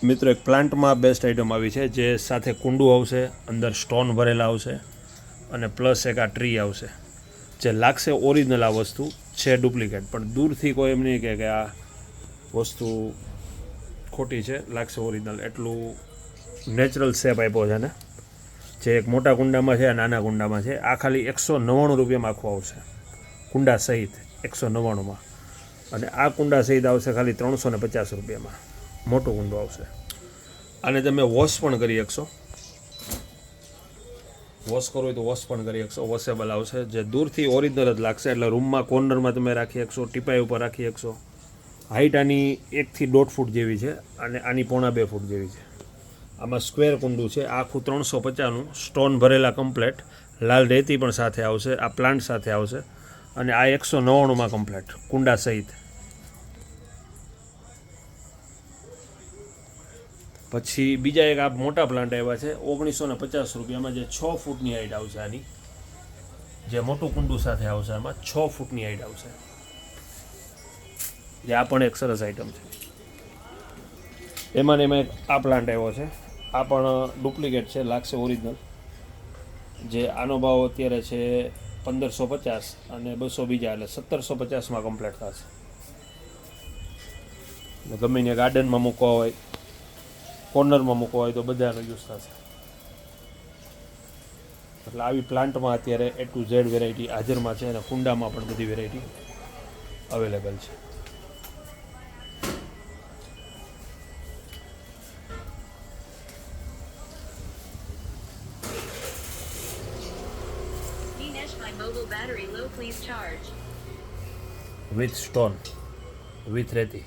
મિત્રો એક પ્લાન્ટમાં બેસ્ટ આઇટમ આવી છે, જે સાથે કુંડું આવશે, અંદર સ્ટોન ભરેલા આવશે અને પ્લસ એક આ ટ્રી આવશે, જે લાગશે ઓરિજિનલ. આ વસ્તુ છે ડુપ્લિકેટ, પણ દૂરથી કોઈ એમ નહીં કે આ વસ્તુ ખોટી છે, લાગશે ઓરિજિનલ. એટલું નેચરલ શેપ આપ્યો છે ને, જે એક મોટા કુંડામાં છે, નાના કુંડામાં છે. આ ખાલી 199 રૂપિયામાં આખું આવશે, કુંડા સહિત 199માં. અને આ કુંડા સહિત આવશે ખાલી 350 રૂપિયામાં, મોટું કુંડું આવશે. આને તમે વોશ પણ કરી શકશો, વોશ કરવું હોય તો વોશ પણ કરી શકશો, વોશેબલ આવશે, જે દૂરથી ઓરિજિનલ જ લાગશે. એટલે રૂમમાં કોર્નરમાં તમે રાખી શકશો, ટીપાઈ ઉપર રાખી શકશો. હાઇટ આની 1 થી 1.5 ફૂટ જેવી છે અને આની 1.25 ફૂટ જેવી છે. આમાં સ્ક્વેર કુંડું છે, આખું 350નું, સ્ટોન ભરેલા કમ્પ્લેટ, લાલ રેતી પણ સાથે આવશે, આ પ્લાન્ટ સાથે આવશે. અને આ 199માં કમ્પ્લેટ કુંડા સહિત. પછી બીજા એક આ મોટા પ્લાન્ટ આવ્યા છે 1950 રૂપિયામાં, જે 6 ફૂટની હાઇટ આવશે. આની જે મોટું કુંડું સાથે આવશે, આમાં 6 ફૂટની હાઇટ આવશે. જે આ પણ એક સરસ આઇટમ છે. એમાં એક આ પ્લાન્ટ આવ્યો છે, આ પણ ડુપ્લિકેટ છે, લાગશે ઓરિજિનલ. જે આનો ભાવ અત્યારે છે 1550 અને 200 બીજા, એટલે 1750માં કમ્પ્લીટ થશે. ગમે ને ગાર્ડનમાં મૂકવા હોય, કોર્નરમાં મૂકવા હોય તો બધાનો યુઝ થશે. એટલે આવી પ્લાન્ટમાં અત્યારે A to Z વેરાયટી હાજરમાં છે, અને કુંડામાં પણ બધી વેરાયટી અવેલેબલ છે. વિથ સ્ટોન, વિથ રેતી.